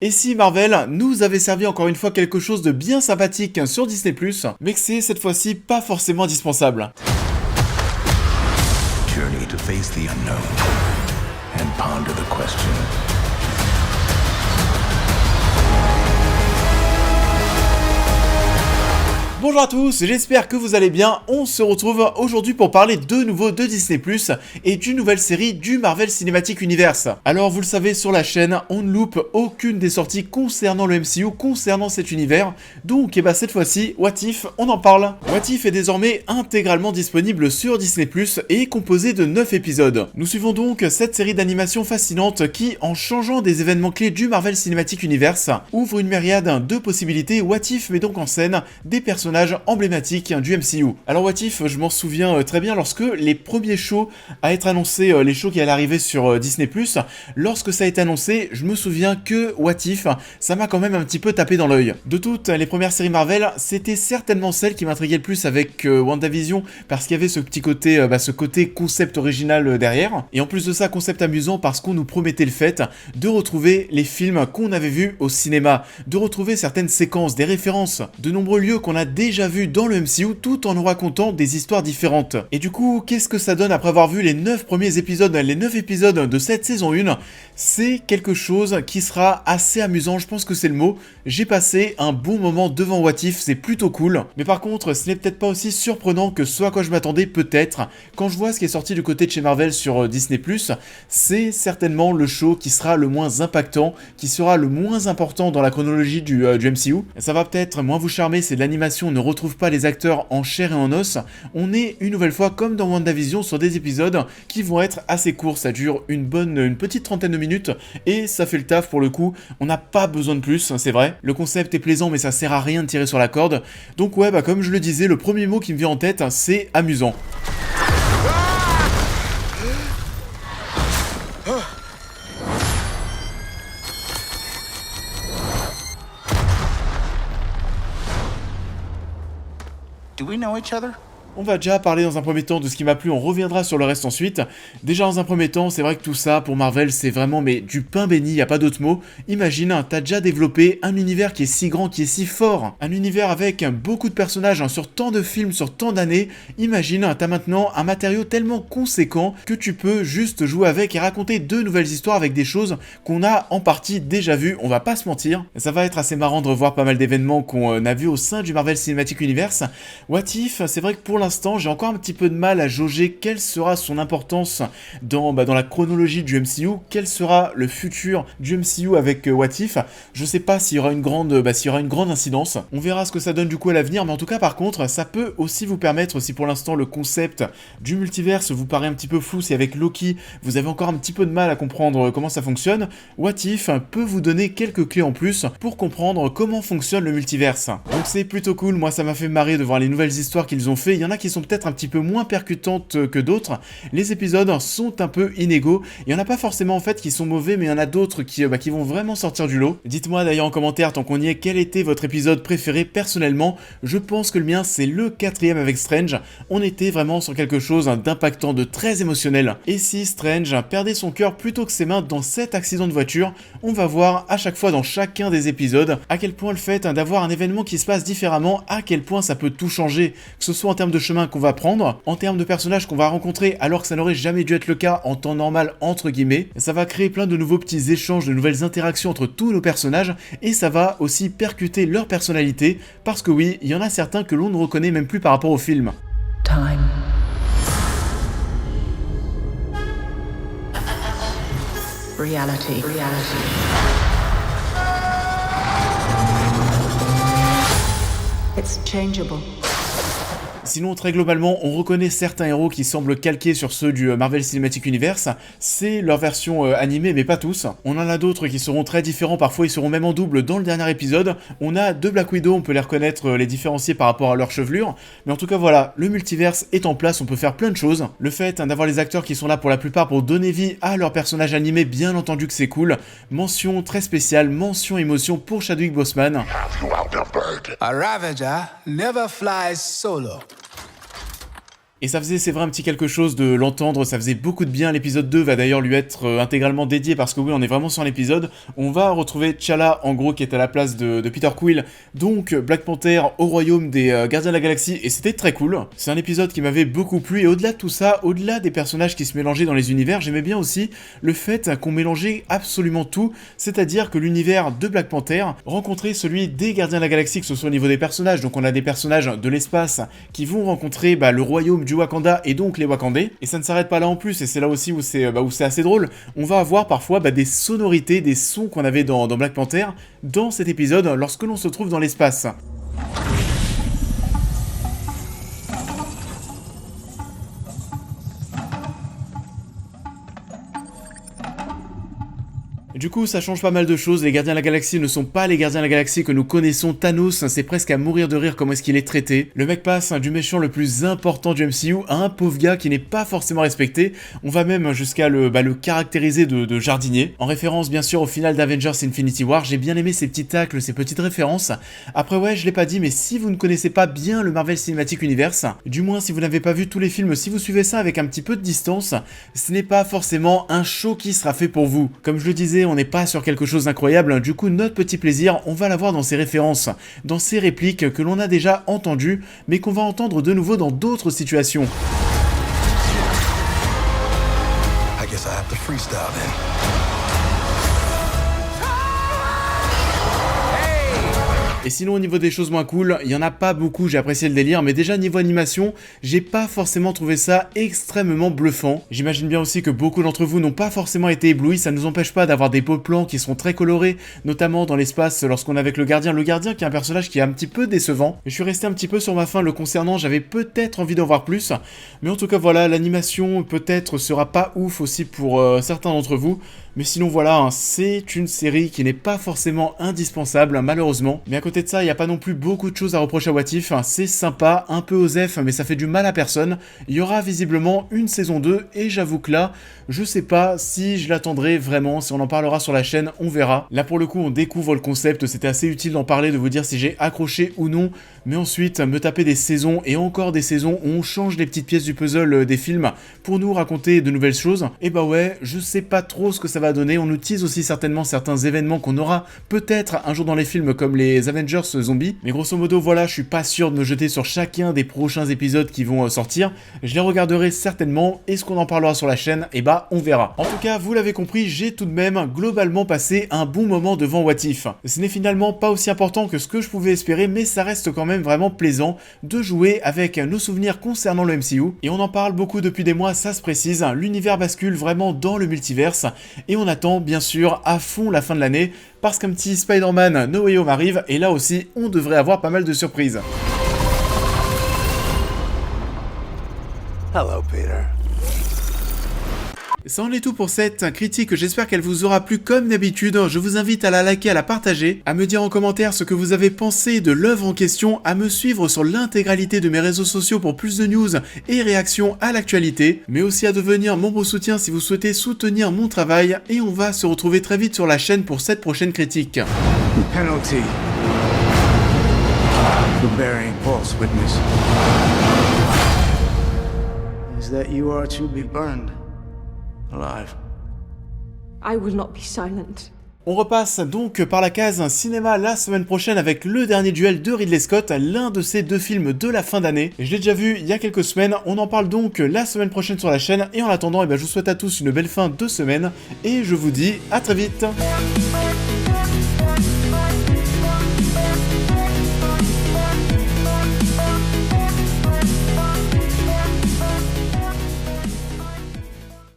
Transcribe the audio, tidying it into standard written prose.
Et si Marvel nous avait servi encore une fois quelque chose de bien sympathique sur Disney+, mais que c'est cette fois-ci pas forcément indispensable. Journey to face the unknown and ponder the question. Bonjour à tous, j'espère que vous allez bien. On se retrouve aujourd'hui pour parler de nouveau de Disney+, et d'une nouvelle série du Marvel Cinematic Universe. Alors vous le savez, sur la chaîne, on ne loupe aucune des sorties concernant le MCU, concernant cet univers. Donc cette fois-ci, What If, on en parle. What If est désormais intégralement disponible sur Disney+, et est composé de 9 épisodes. Nous suivons donc cette série d'animation fascinante qui, en changeant des événements clés du Marvel Cinematic Universe, ouvre une myriade de possibilités. What If met donc en scène des personnages emblématique du MCU. Alors What If, je m'en souviens très bien lorsque les premiers shows à être annoncés, les shows qui allaient arriver sur Disney+, lorsque ça a été annoncé, je me souviens que What If, ça m'a quand même un petit peu tapé dans l'œil. De toutes les premières séries Marvel, c'était certainement celle qui m'intriguait le plus avec WandaVision, parce qu'il y avait ce petit côté, ce côté concept original derrière, et en plus de ça, concept amusant parce qu'on nous promettait le fait de retrouver les films qu'on avait vus au cinéma, de retrouver certaines séquences, des références, de nombreux lieux qu'on a déjà vu dans le MCU tout en nous racontant des histoires différentes. Et du coup, qu'est-ce que ça donne après avoir vu les 9 premiers épisodes, les 9 épisodes de cette saison 1 ? C'est quelque chose qui sera assez amusant, je pense que c'est le mot. J'ai passé un bon moment devant What If, c'est plutôt cool. Mais par contre, ce n'est peut-être pas aussi surprenant que ce à quoi je m'attendais peut-être. Quand je vois ce qui est sorti du côté de chez Marvel sur Disney+, c'est certainement le show qui sera le moins impactant, qui sera le moins important dans la chronologie du MCU. Ça va peut-être moins vous charmer, c'est de l'animation, on ne retrouve pas les acteurs en chair et en os. On est une nouvelle fois comme dans WandaVision sur des épisodes qui vont être assez courts, ça dure une petite trentaine de minutes et ça fait le taf pour le coup. On n'a pas besoin de plus, c'est vrai. Le concept est plaisant mais ça sert à rien de tirer sur la corde. Donc ouais, comme je le disais, le premier mot qui me vient en tête, c'est amusant. Do we know each other? On va déjà parler dans un premier temps de ce qui m'a plu, on reviendra sur le reste ensuite. Déjà dans un premier temps, c'est vrai que tout ça, pour Marvel, c'est vraiment du pain béni, y a pas d'autre mot. Imagine, t'as déjà développé un univers qui est si grand, qui est si fort, un univers avec beaucoup de personnages sur tant de films, sur tant d'années. Imagine, t'as maintenant un matériau tellement conséquent que tu peux juste jouer avec et raconter de nouvelles histoires avec des choses qu'on a en partie déjà vues, on va pas se mentir. Ça va être assez marrant de revoir pas mal d'événements qu'on a vus au sein du Marvel Cinematic Universe. What If, c'est vrai que pour l'instant, j'ai encore un petit peu de mal à jauger quelle sera son importance dans la chronologie du MCU, quel sera le futur du MCU avec What If. Je sais pas s'il y aura une grande incidence. On verra ce que ça donne du coup à l'avenir, mais en tout cas par contre, ça peut aussi vous permettre, si pour l'instant le concept du multiverse vous paraît un petit peu flou, si avec Loki vous avez encore un petit peu de mal à comprendre comment ça fonctionne, What If peut vous donner quelques clés en plus pour comprendre comment fonctionne le multiverse. Donc c'est plutôt cool, moi ça m'a fait marrer de voir les nouvelles histoires qu'ils ont fait. Il y en a qui sont peut-être un petit peu moins percutantes que d'autres. Les épisodes sont un peu inégaux. Il y en a pas forcément en fait qui sont mauvais, mais il y en a d'autres qui vont vraiment sortir du lot. Dites-moi d'ailleurs en commentaire, tant qu'on y est, quel était votre épisode préféré personnellement. Je pense que le mien c'est le 4e avec Strange. On était vraiment sur quelque chose d'impactant, de très émotionnel. Et si Strange perdait son cœur plutôt que ses mains dans cet accident de voiture, on va voir à chaque fois dans chacun des épisodes à quel point le fait d'avoir un événement qui se passe différemment, à quel point ça peut tout changer, que ce soit en termes de chemin qu'on va prendre, en termes de personnages qu'on va rencontrer alors que ça n'aurait jamais dû être le cas en temps normal entre guillemets. Ça va créer plein de nouveaux petits échanges, de nouvelles interactions entre tous nos personnages et ça va aussi percuter leur personnalité parce que oui, il y en a certains que l'on ne reconnaît même plus par rapport au film. Time. Reality. It's changeable. Sinon, très globalement, on reconnaît certains héros qui semblent calqués sur ceux du Marvel Cinematic Universe. C'est leur version animée, mais pas tous. On en a d'autres qui seront très différents, parfois ils seront même en double dans le dernier épisode. On a deux Black Widow, on peut les reconnaître, les différencier par rapport à leur chevelure. Mais en tout cas, voilà, le multiverse est en place, on peut faire plein de choses. Le fait d'avoir les acteurs qui sont là pour la plupart pour donner vie à leurs personnages animés, bien entendu que c'est cool. Mention très spéciale, mention émotion pour Chadwick Boseman. Have you outnumbered? A Ravager never flies solo. Et ça faisait, c'est vrai, un petit quelque chose de l'entendre, ça faisait beaucoup de bien. L'épisode 2 va d'ailleurs lui être intégralement dédié parce que oui, on est vraiment sur un épisode. On va retrouver T'Challa, en gros, qui est à la place de Peter Quill, donc Black Panther au royaume des Gardiens de la Galaxie, et c'était très cool. C'est un épisode qui m'avait beaucoup plu, et au-delà de tout ça, au-delà des personnages qui se mélangeaient dans les univers, j'aimais bien aussi le fait qu'on mélangeait absolument tout, c'est-à-dire que l'univers de Black Panther rencontrait celui des Gardiens de la Galaxie, que ce soit au niveau des personnages, donc on a des personnages de l'espace qui vont rencontrer le royaume du Wakanda et donc les Wakandais, et ça ne s'arrête pas là en plus, et c'est là aussi où c'est assez drôle. On va avoir parfois des sonorités, des sons qu'on avait dans Black Panther dans cet épisode lorsque l'on se trouve dans l'espace. Du coup, ça change pas mal de choses, les Gardiens de la Galaxie ne sont pas les Gardiens de la Galaxie que nous connaissons. Thanos, c'est presque à mourir de rire comment est-ce qu'il est traité. Le mec passe du méchant le plus important du MCU à un pauvre gars qui n'est pas forcément respecté. On va même jusqu'à le caractériser de jardinier. En référence bien sûr au final d'Avengers Infinity War, j'ai bien aimé ces petits tacles, ces petites références. Après ouais, je l'ai pas dit, mais si vous ne connaissez pas bien le Marvel Cinematic Universe, du moins si vous n'avez pas vu tous les films, si vous suivez ça avec un petit peu de distance, ce n'est pas forcément un show qui sera fait pour vous. Comme je le disais, on n'est pas sur quelque chose d'incroyable, du coup notre petit plaisir, on va l'avoir dans ces références, dans ces répliques que l'on a déjà entendues, mais qu'on va entendre de nouveau dans d'autres situations. I guess I have to freestyle then. Et sinon au niveau des choses moins cool, il y en a pas beaucoup, j'ai apprécié le délire, mais déjà niveau animation, j'ai pas forcément trouvé ça extrêmement bluffant. J'imagine bien aussi que beaucoup d'entre vous n'ont pas forcément été éblouis, ça ne nous empêche pas d'avoir des beaux plans qui seront très colorés, notamment dans l'espace lorsqu'on est avec le gardien qui est un personnage qui est un petit peu décevant. Je suis resté un petit peu sur ma faim le concernant, j'avais peut-être envie d'en voir plus, mais en tout cas voilà, l'animation peut-être sera pas ouf aussi pour certains d'entre vous, mais sinon voilà, c'est une série qui n'est pas forcément indispensable malheureusement, mais à côté de ça, il n'y a pas non plus beaucoup de choses à reprocher à What If, c'est sympa, un peu osef, mais ça fait du mal à personne. Il y aura visiblement une saison 2, et j'avoue que là, je sais pas si je l'attendrai vraiment, si on en parlera sur la chaîne, on verra. Là pour le coup, on découvre le concept, c'était assez utile d'en parler, de vous dire si j'ai accroché ou non, mais ensuite, me taper des saisons et encore des saisons où on change les petites pièces du puzzle des films pour nous raconter de nouvelles choses, et bah ouais, je sais pas trop ce que ça va donner, on utilise aussi certainement certains événements qu'on aura peut-être un jour dans les films comme les Avengers zombies, mais grosso modo voilà, je suis pas sûr de me jeter sur chacun des prochains épisodes qui vont sortir, je les regarderai certainement, et ce qu'on en parlera sur la chaîne, et bah on verra. En tout cas, vous l'avez compris, j'ai tout de même globalement passé un bon moment devant What If. Ce n'est finalement pas aussi important que ce que je pouvais espérer, mais ça reste quand même vraiment plaisant de jouer avec nos souvenirs concernant le MCU, et on en parle beaucoup depuis des mois, ça se précise, l'univers bascule vraiment dans le multiverse, et on attend bien sûr à fond la fin de l'année, parce qu'un petit Spider-Man No Way Home arrive, et là aussi, on devrait avoir pas mal de surprises. Hello, Peter. Ça en est tout pour cette critique, j'espère qu'elle vous aura plu comme d'habitude. Je vous invite à la liker, à la partager, à me dire en commentaire ce que vous avez pensé de l'œuvre en question, à me suivre sur l'intégralité de mes réseaux sociaux pour plus de news et réactions à l'actualité, mais aussi à devenir membre soutien si vous souhaitez soutenir mon travail, et on va se retrouver très vite sur la chaîne pour cette prochaine critique. Penalty for bearing false witness is that you are to be burned alive. I will not be silent. On repasse donc par la case cinéma la semaine prochaine avec le dernier duel de Ridley Scott, l'un de ces deux films de la fin d'année. Je l'ai déjà vu il y a quelques semaines, on en parle donc la semaine prochaine sur la chaîne, et en attendant, je vous souhaite à tous une belle fin de semaine, et je vous dis à très vite.